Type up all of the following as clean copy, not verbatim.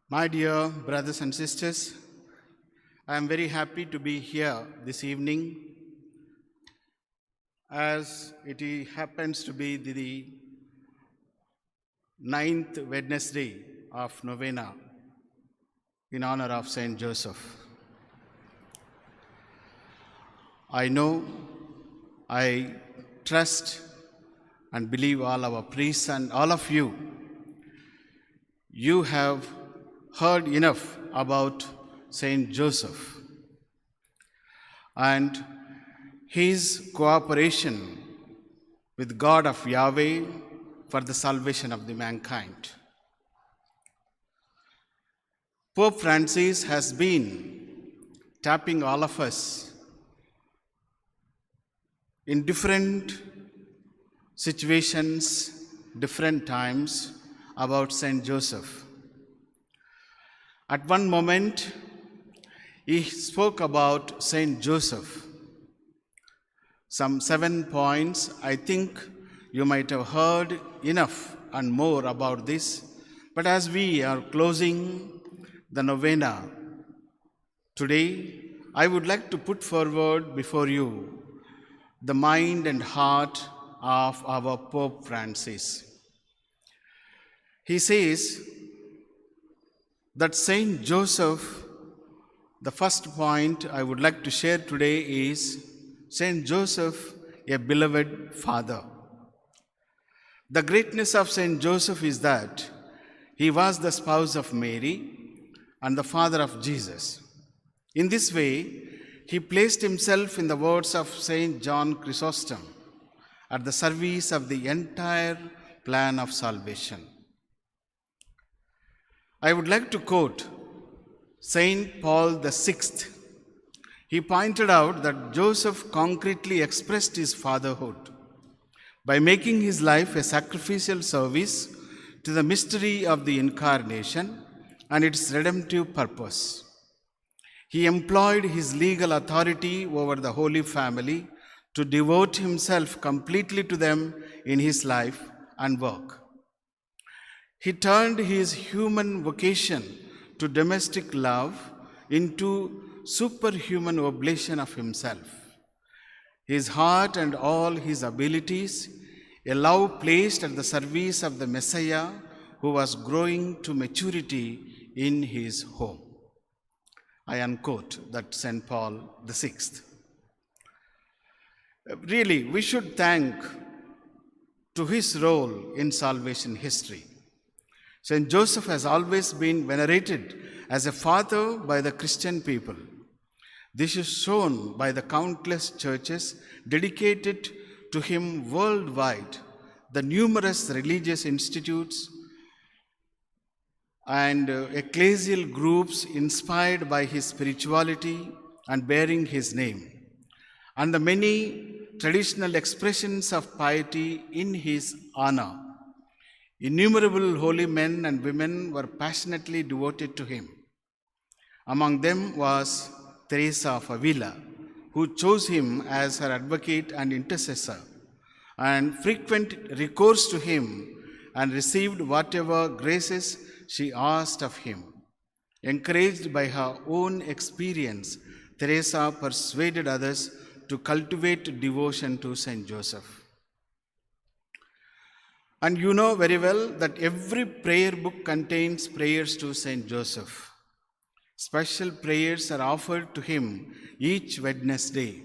My dear brothers and sisters, I am very happy to be here this evening as it happens to be the ninth Wednesday of Novena in honor of Saint Joseph. I know, I trust and believe all our priests and all of you have heard enough about Saint Joseph and his cooperation with God of Yahweh for the salvation of the mankind. Pope Francis has been tapping all of us in different situations, different times about Saint Joseph. At one moment, he spoke about Saint Joseph. Some 7 points. I think you might have heard enough and more about this. But as we are closing the novena today, I would like to put forward before you the mind and heart of our Pope Francis. He says that Saint Joseph, the first point I would like to share today is Saint Joseph, a beloved father. The greatness of Saint Joseph is that he was the spouse of Mary and the father of Jesus. In this way, he placed himself, in the words of Saint John Chrysostom, at the service of the entire plan of salvation. I would like to quote Saint Paul VI. He pointed out that Joseph concretely expressed his fatherhood by making his life a sacrificial service to the mystery of the Incarnation and its redemptive purpose. He employed his legal authority over the Holy Family to devote himself completely to them in his life and work. He turned his human vocation to domestic love into superhuman oblation of himself. His heart and all his abilities, a love placed at the service of the Messiah who was growing to maturity in his home. I unquote that St. Paul VI. Really, we should thank to his role in salvation history. Saint Joseph has always been venerated as a father by the Christian people. This is shown by the countless churches dedicated to him worldwide, the numerous religious institutes and ecclesial groups inspired by his spirituality and bearing his name, and the many traditional expressions of piety in his honor. Innumerable holy men and women were passionately devoted to him. Among them was Teresa of Avila, who chose him as her advocate and intercessor, and frequent recourse to him and received whatever graces she asked of him. Encouraged by her own experience, Teresa persuaded others to cultivate devotion to Saint Joseph. And you know very well that every prayer book contains prayers to Saint Joseph. Special prayers are offered to him each Wednesday,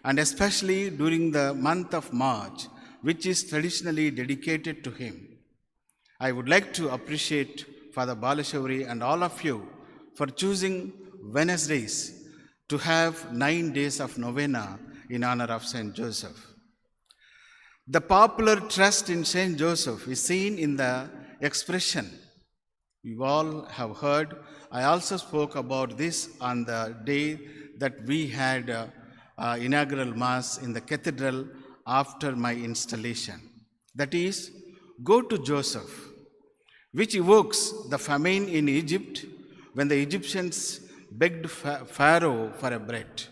and especially during the month of March, which is traditionally dedicated to him. I would like to appreciate Father Balashauri and all of you for choosing Wednesdays to have 9 days of novena in honor of Saint Joseph. The popular trust in Saint Joseph is seen in the expression you all have heard. I also spoke about this on the day that we had inaugural Mass in the cathedral after my installation. That is, go to Joseph, which evokes the famine in Egypt when the Egyptians begged Pharaoh for a bread.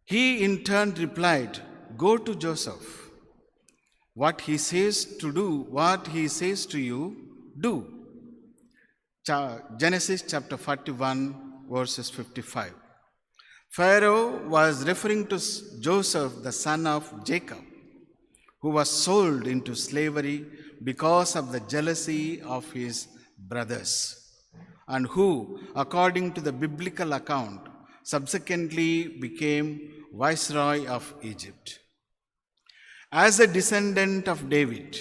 He in turn replied, go to Joseph. What he says to do, what he says to you, do. Genesis chapter 41, verses 55. Pharaoh was referring to Joseph, the son of Jacob, who was sold into slavery because of the jealousy of his brothers, and who, according to the biblical account, subsequently became viceroy of Egypt. As a descendant of David,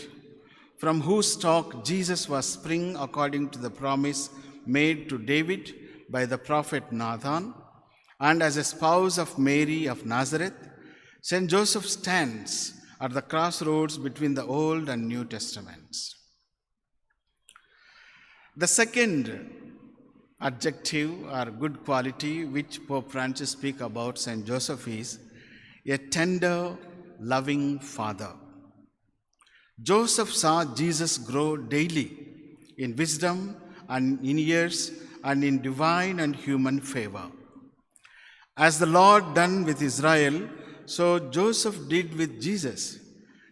from whose stock Jesus was sprung according to the promise made to David by the prophet Nathan, and as a spouse of Mary of Nazareth, Saint Joseph stands at the crossroads between the Old and New Testaments. The second adjective or good quality which Pope Francis speaks about Saint Joseph is a tender, loving father. Joseph saw Jesus grow daily in wisdom and in years and in divine and human favor. As the Lord done with Israel, so Joseph did with Jesus.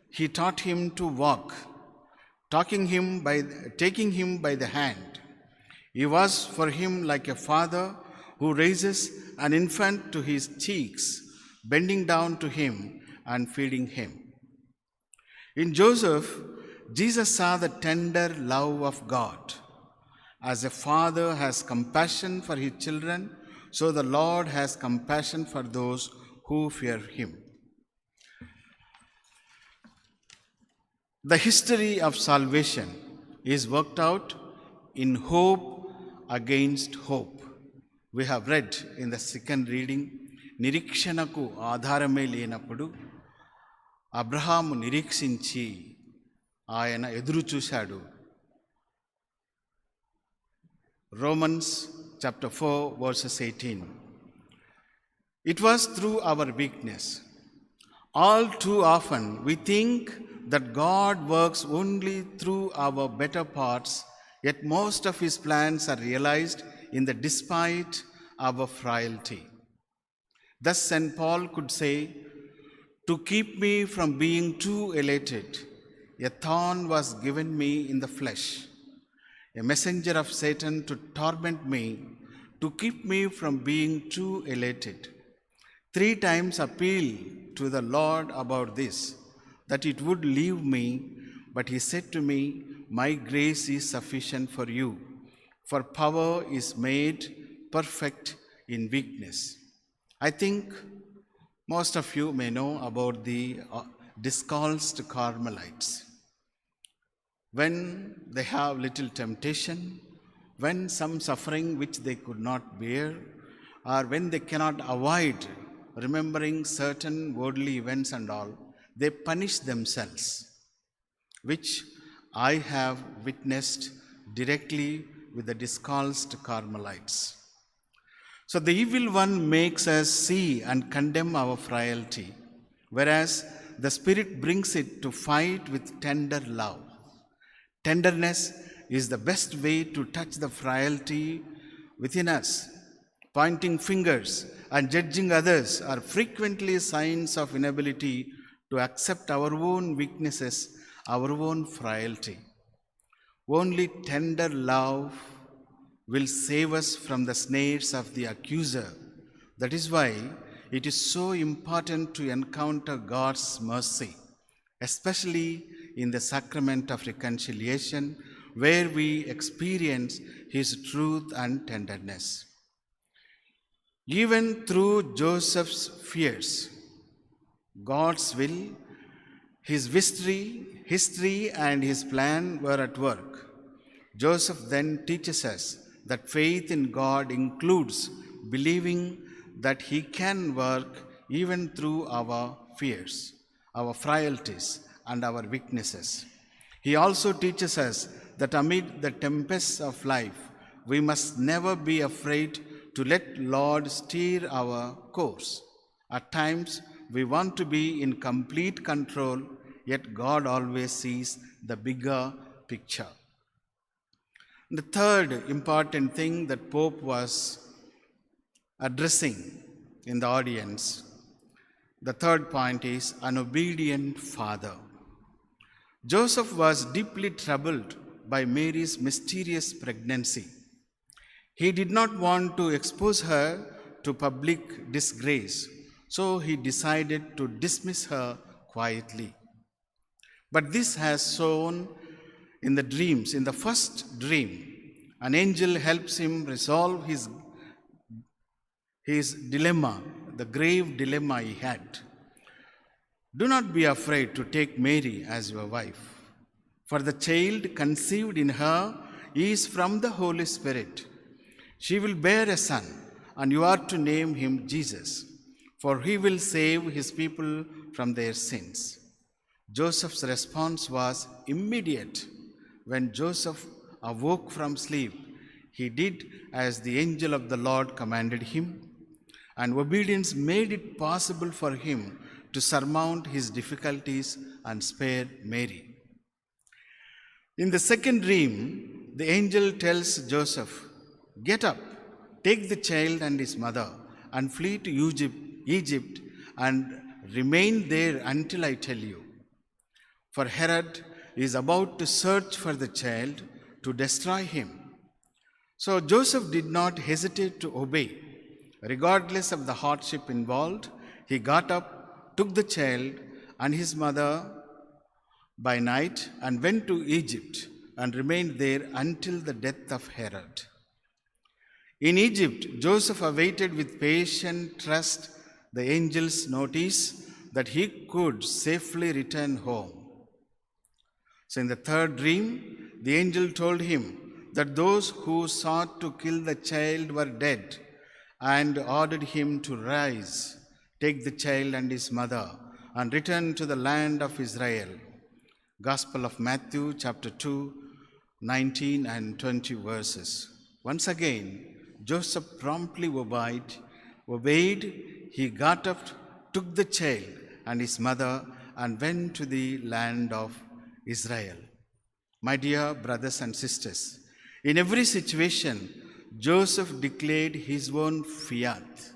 He taught him to walk, taking him by the hand. He was for him like a father who raises an infant to his cheeks, bending down to him and feeding him. In Joseph, Jesus saw the tender love of God. As a father has compassion for his children, so the Lord has compassion for those who fear him. The history of salvation is worked out in hope against hope. We have read in the second reading, నిరీక్షణకు ఆధారమే లేనప్పుడు అబ్రహాము నిరీక్షించి ఆయన ఎదురు చూశాడు. Romans chapter 4 verses 18. It was through our weakness. All too often we think that God works only through our better parts, yet most of his plans are realized in the despite our frailty. Thus St. Paul could say, to keep me from being too elated, a thorn was given me in the flesh, a messenger of Satan to torment me, to keep me from being too elated. 3 times appeal to the Lord about this, that it would leave me, but he said to me, my grace is sufficient for you, for power is made perfect in weakness. I think most of you may know about the discalced Carmelites. When they have little temptation, when some suffering which they could not bear, or when they cannot avoid remembering certain worldly events and all, they punish themselves, which I have witnessed directly with the discalced Carmelites. So the evil one makes us see and condemn our frailty, whereas the Spirit brings it to fight with tender love. Tenderness is the best way to touch the frailty within us. Pointing fingers and judging others are frequently signs of inability to accept our own weaknesses, our own frailty. Only tender love will save us from the snares of the accuser. That is why it is so important to encounter God's mercy, especially in the sacrament of reconciliation, where we experience his truth and tenderness. Even through Joseph's fears, God's will, his history and his plan were at work. Joseph then teaches us that faith in God includes believing that he can work even through our fears, our frailties, and our weaknesses. He also teaches us that amid the tempests of life, we must never be afraid to let Lord steer our course. At times, we want to be in complete control, yet God always sees the bigger picture. The third important thing that Pope was addressing in the audience, the third point is an obedient father. Joseph was deeply troubled by Mary's mysterious pregnancy. He did not want to expose her to public disgrace, so he decided to dismiss her quietly. But this has shown in the dreams. In the first dream, an angel helps him resolve his dilemma, the grave dilemma he had. Do not be afraid to take Mary as your wife, for the child conceived in her is from the Holy Spirit. She will bear a son, and you are to name him Jesus, for he will save his people from their sins. Joseph's response was immediate. When Joseph awoke from sleep, he did as the angel of the Lord commanded him, and obedience made it possible for him to surmount his difficulties and spare Mary. In the second dream, the angel tells Joseph, "Get up, take the child and his mother, and flee to Egypt, and remain there until I tell you. For Herod is about to search for the child to destroy him." So Joseph did not hesitate to obey. Regardless of the hardship involved, he got up, took the child and his mother by night, and went to Egypt and remained there until the death of Herod. In Egypt, Joseph awaited with patient trust the angel's notice that he could safely return home. So in the third dream, the angel told him that those who sought to kill the child were dead, and ordered him to rise, take the child and his mother, and return to the land of Israel. Gospel of Matthew, chapter 2, 19 and 20 verses. Once again, Joseph promptly obeyed. He got up, took the child and his mother, and went to the land of Israel. My dear brothers and sisters, in every situation, Joseph declared his own fiat,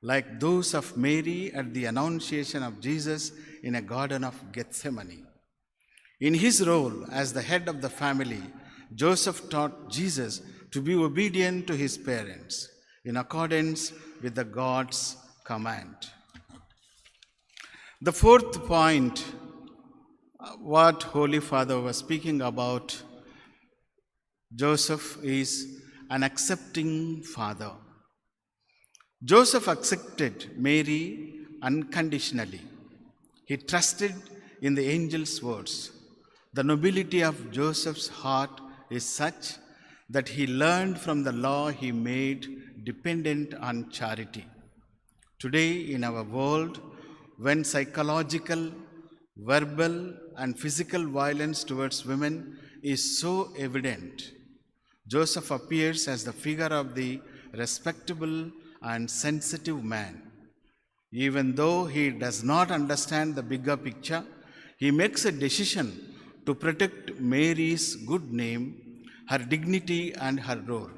like those of Mary at the Annunciation of Jesus in a garden of Gethsemane. In his role as the head of the family, Joseph taught Jesus to be obedient to his parents in accordance with the God's command. The fourth point, what Holy Father was speaking about Joseph, is an accepting father. Joseph accepted Mary unconditionally. He trusted in the angel's words. The nobility of Joseph's heart is such that he learned from the law he made dependent on charity. Today, in our world, when psychological, verbal, and physical violence towards women is so evident, Joseph appears as the figure of the respectable and sensitive man. Even though he does not understand the bigger picture, he makes a decision to protect Mary's good name, her dignity, and her role.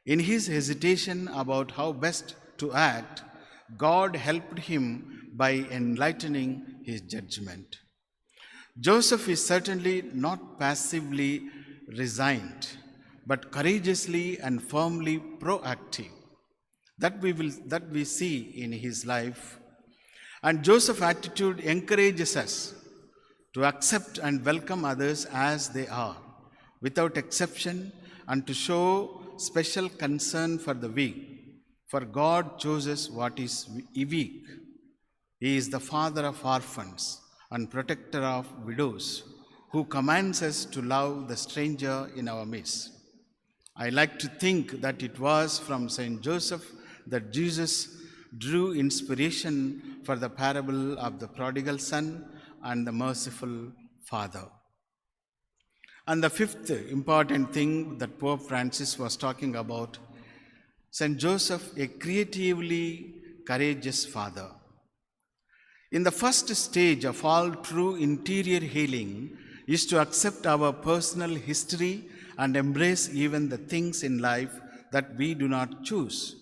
In his hesitation about how best to act, God helped him by enlightening his judgment. Joseph is certainly not passively resigned, but courageously and firmly proactive. That we see in his life. And Joseph's attitude encourages us to accept and welcome others as they are, without exception, and to show special concern for the weak. For God chooses what is weak. He is the father of orphans and protector of widows, who commands us to love the stranger in our midst. I like to think that it was from Saint Joseph that Jesus drew inspiration for the parable of the prodigal son and the merciful father. And the fifth important thing that Pope Francis was talking about, Saint Joseph, a creatively courageous father. In the first stage of all true interior healing is to accept our personal history and embrace even the things in life that we do not choose.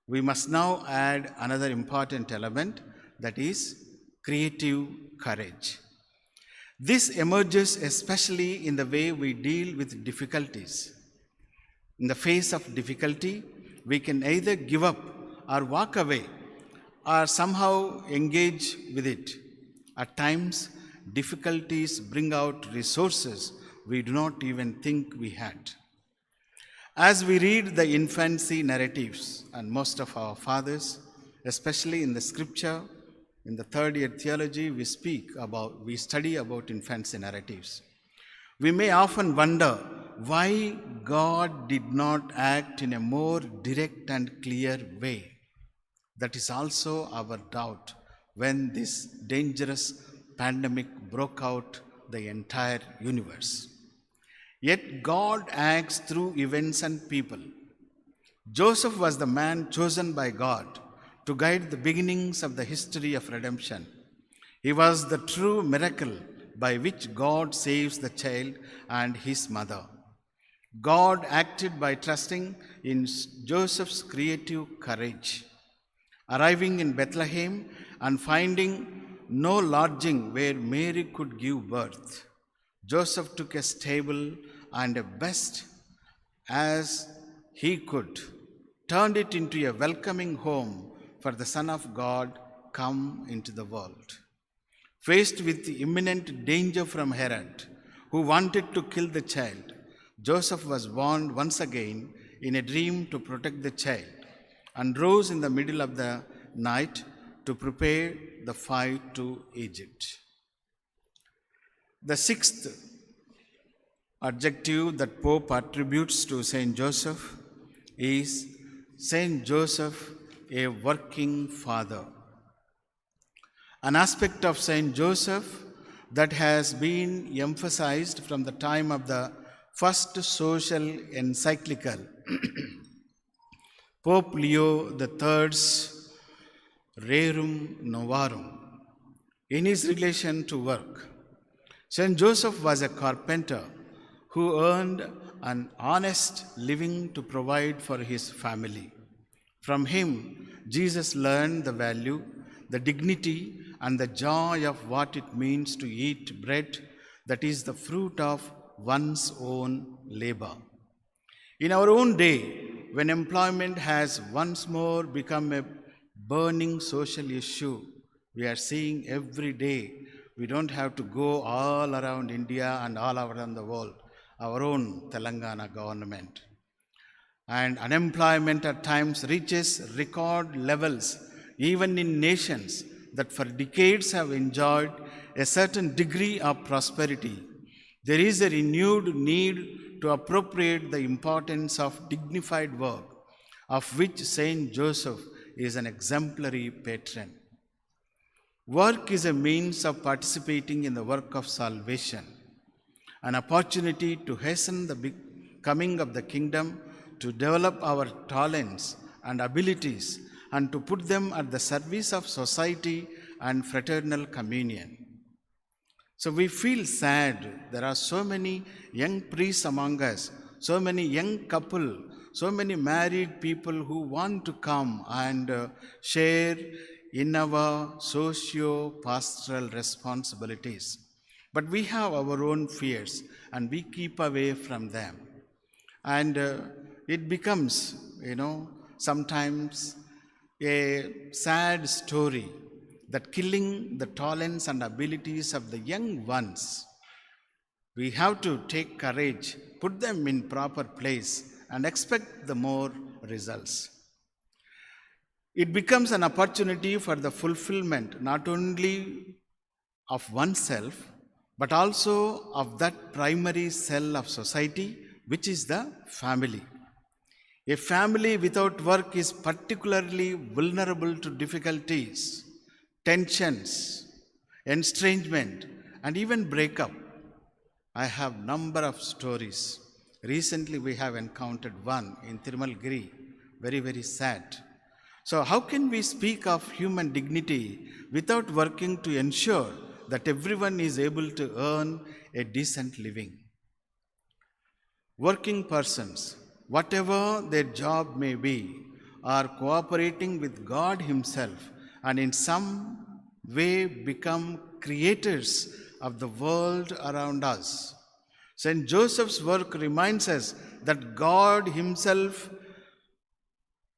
We must now add another important element, that is creative courage. This emerges especially in the way we deal with difficulties. In the face of difficulty, we can either give up or walk away or somehow engage with it. At times, difficulties bring out resources we do not even think we had. As we read the infancy narratives, and most of our fathers, especially in the scripture, in the third year theology, we study about infancy narratives. We may often wonder why God did not act in a more direct and clear way. That is also our doubt when this dangerous pandemic broke out the entire universe. Yet God acts through events and people. Joseph was the man chosen by God to guide the beginnings of the history of redemption. He was the true miracle by which God saves the child and his mother. God acted by trusting in Joseph's creative courage. Arriving in Bethlehem and finding no lodging where Mary could give birth, Joseph took a stable and a best as he could, turned it into a welcoming home for the Son of God come into the world. Faced with the imminent danger from Herod, who wanted to kill the child, Joseph was warned once again in a dream to protect the child and rose in the middle of the night to prepare the flight to Egypt. The sixth adjective that Pope attributes to Saint Joseph is Saint Joseph, a working father. An aspect of Saint Joseph that has been emphasized from the time of the first social encyclical, Pope Leo III's Rerum Novarum, in his relation to work. Saint Joseph was a carpenter who earned an honest living to provide for his family. From him, Jesus learned the value, the dignity, and the joy of what it means to eat bread that is the fruit of one's own labor. In our own day, when employment has once more become a burning social issue, we are seeing every day, we don't have to go all around India and all around the world, our own Telangana government. And unemployment at times reaches record levels, even in nations that for decades have enjoyed a certain degree of prosperity. There is a renewed need to appropriate the importance of dignified work, of which Saint Joseph is an exemplary patron. Work is a means of participating in the work of salvation, an opportunity to hasten the coming of the kingdom, to develop our talents and abilities, and to put them at the service of society and fraternal communion. So we feel sad. There are so many young priests among us, so many young couples, so many married people who want to come and share in our socio-pastoral responsibilities. But we have our own fears and we keep away from them. And it becomes, sometimes a sad story that killing the talents and abilities of the young ones. We have to take courage, put them in proper place, and expect the more results. It becomes an opportunity for the fulfillment not only of oneself, but also of that primary cell of society, which is the family. A family without work is particularly vulnerable to difficulties, tensions, estrangement, and even breakup. I have number of stories. Recently we have encountered one in Tirumalgiri, very, very sad. So how can we speak of human dignity without working to ensure that everyone is able to earn a decent living? Working persons, whatever their job may be, are cooperating with God Himself and in some way become creators of the world around us. St. Joseph's work reminds us that God Himself,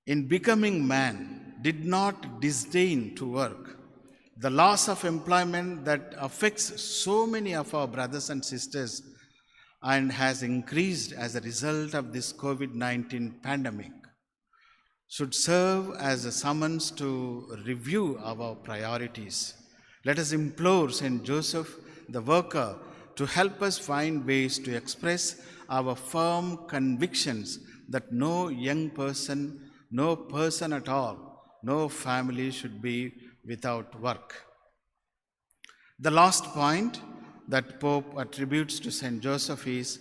in becoming man, did not disdain to work. The loss of employment that affects so many of our brothers and sisters and has increased as a result of this COVID-19 pandemic should serve as a summons to review our priorities. Let us implore St. Joseph, the worker, to help us find ways to express our firm convictions that no young person, no person at all, no family should be without work. The last point that Pope attributes to St. Joseph is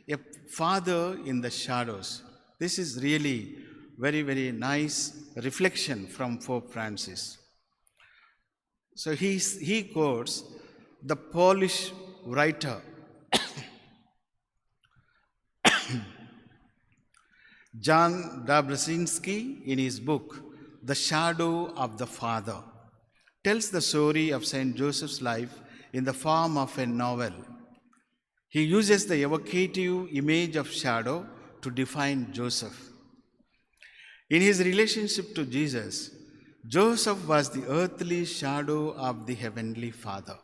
a father in the shadows. This is really very, very nice reflection from Pope Francis. So he quotes the Polish writer Jan Dobrzyński in his book, The Shadow of the Father, tells the story of St. Joseph's life in the form of a novel. He uses the evocative image of shadow to define Joseph. In his relationship to Jesus, Joseph was the earthly shadow of the Heavenly Father.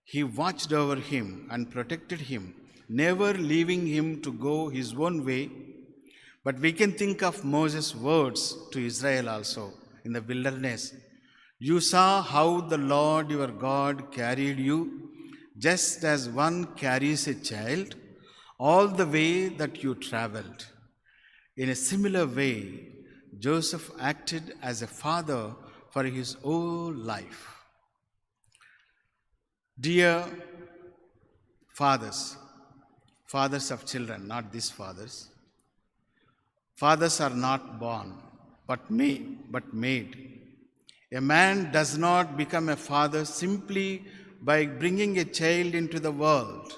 He watched over him and protected him, never leaving him to go his own way. But we can think of Moses' words to Israel also in the wilderness. You saw how the Lord your God carried you, just as one carries a child, all the way that you traveled. In a similar way, Joseph acted as a father for his whole life. Dear fathers, fathers of children, not these fathers. Fathers are not born, but made. A man does not become a father simply by bringing a child into the world,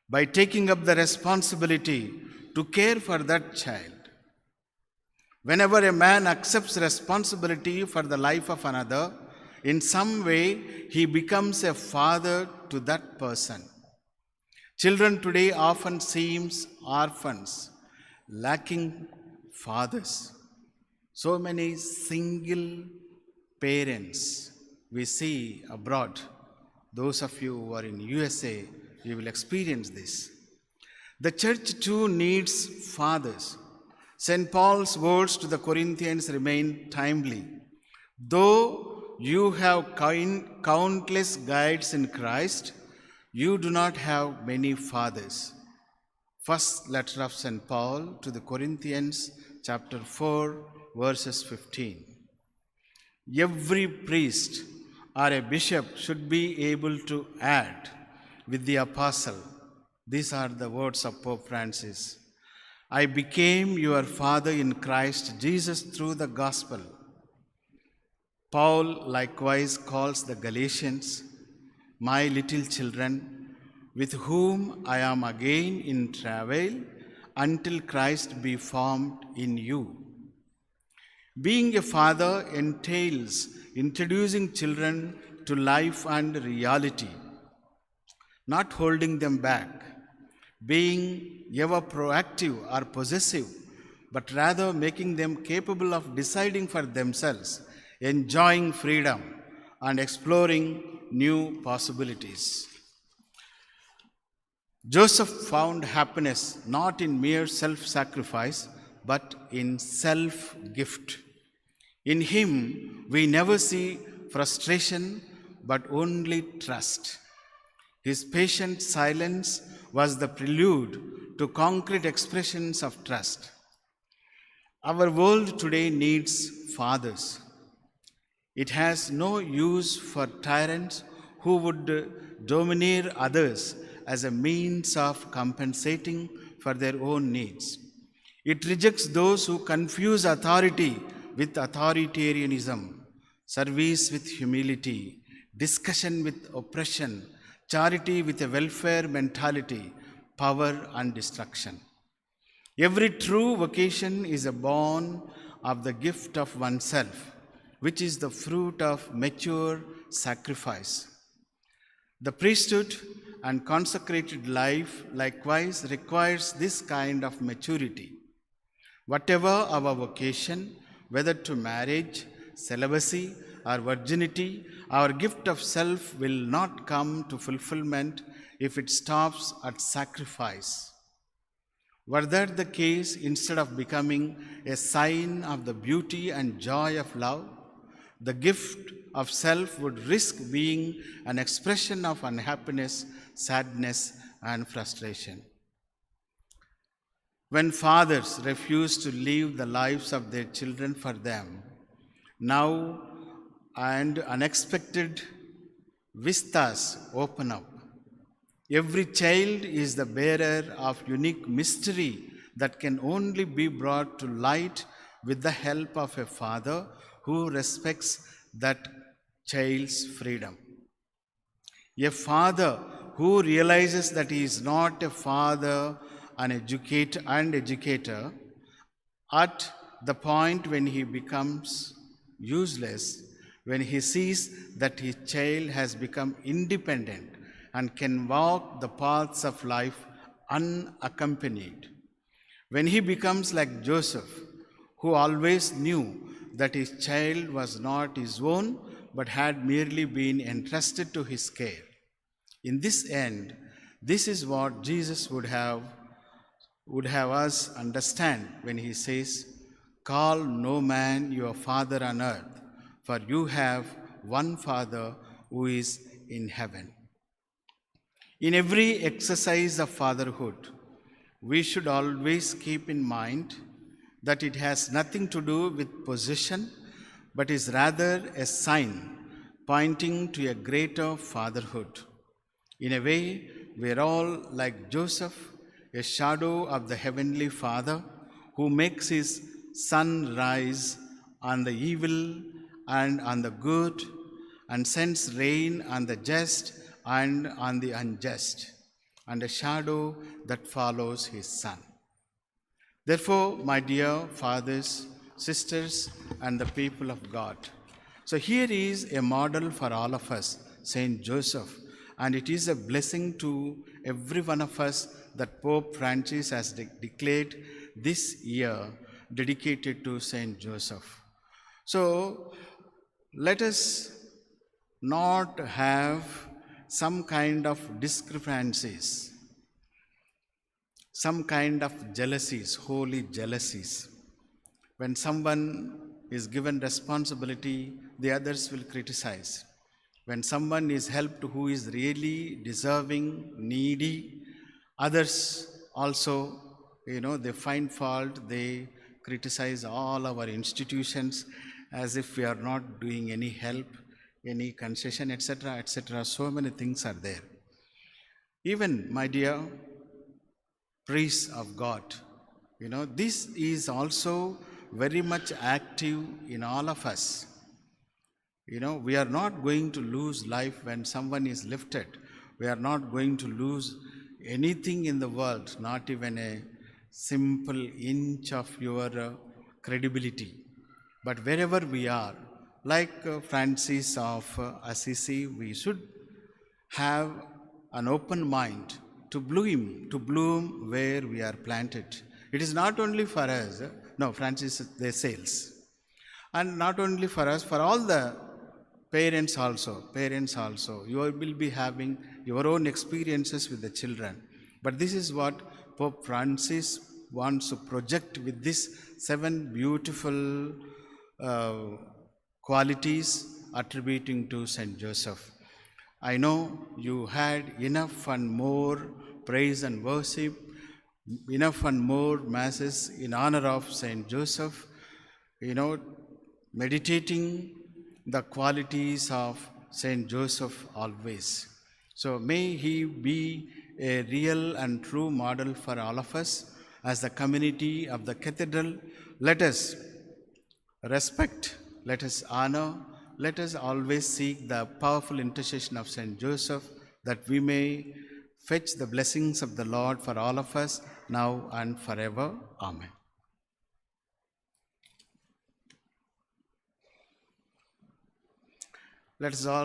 by taking up the responsibility to care for that child. Whenever a man accepts responsibility for the life of another, in some way he becomes a father to that person. Children today often seem orphans, lacking fathers. So many single parents we see abroad. Those of you who are in USA, you will experience this. The church too needs fathers. St. Paul's words to the Corinthians remain timely. Though you have countless guides in Christ, you do not have many fathers. First letter of St. Paul to the Corinthians, chapter 4, verses 15. Every priest or a bishop should be able to add with the apostle. These are the words of Pope Francis. I became your father in Christ Jesus through the gospel. Paul likewise calls the Galatians my little children, with whom I am again in travail until Christ be formed in you. Being a father entails introducing children to life and reality, not holding them back, being ever proactive or possessive, but rather making them capable of deciding for themselves, enjoying freedom, and exploring new possibilities. Joseph found happiness not in mere self-sacrifice, but in self-gift. In him, we never see frustration, but only trust. His patient silence was the prelude to concrete expressions of trust. Our world today needs fathers. It has no use for tyrants who would domineer others as a means of compensating for their own needs. It rejects those who confuse authority with authoritarianism, service with humility, discussion with oppression, charity with a welfare mentality, power and destruction. Every true vocation is a born of the gift of oneself, which is the fruit of mature sacrifice. The priesthood and consecrated life likewise requires this kind of maturity. Whatever our vocation, whether to marriage, celibacy, or virginity, our gift of self will not come to fulfillment if it stops at sacrifice. Were that the case, instead of becoming a sign of the beauty and joy of love, the gift of self would risk being an expression of unhappiness, sadness, and frustration. When fathers refuse to live the lives of their children for them, now and unexpected vistas open up. Every child is the bearer of unique mystery that can only be brought to light with the help of a father who respects that child's freedom. A father who realizes that he is not a father and educator at the point when he becomes useless, when he sees that his child has become independent and can walk the paths of life unaccompanied. When he becomes like Joseph, who always knew that his child was not his own but had merely been entrusted to his care. In this end, this is what Jesus would have us understand when he says, "Call no man your father on earth, for you have one Father who is in heaven." In every exercise of fatherhood, we should always keep in mind that it has nothing to do with possession, but is rather a sign pointing to a greater fatherhood. In a way, we are all like Joseph, a shadow of the Heavenly Father who makes his sun rise on the evil and on the good, and sends rain on the just and on the unjust, and a shadow that follows his son. Therefore, my dear fathers, sisters, and the people of God, so here is a model for all of us, Saint Joseph, and it is a blessing to every one of us that Pope Francis has declared this year dedicated to Saint Joseph. So let us not have some kind of discrepancies, some kind of jealousies, holy jealousies. When someone is given responsibility, the others will criticize. When someone is helped who is really deserving, needy, others also, they find fault, they criticize all our institutions as if we are not doing any help, any concession, etc., etc. So many things are there. Even, my dear priests of God, this is also very much active in all of us. We are not going to lose life when someone is lifted. We are not going to lose anything in the world, not even a simple inch of your credibility. But wherever we are, like Francis of Assisi, we should have an open mind to bloom where we are planted. It is not only for us, Francis, they sails. And not only for us, for all the parents also, you will be having your own experiences with the children. But this is what Pope Francis wants to project with these 7 beautiful qualities attributing to Saint Joseph. I know you had enough and more praise and worship, enough and more masses in honor of Saint Joseph, meditating the qualities of Saint Joseph always. So may he be a real and true model for all of us. As the community of the cathedral, let us respect, let us honor, let us always seek the powerful intercession of Saint Joseph, that we may fetch the blessings of the Lord for all of us, now and forever. Amen. Let us all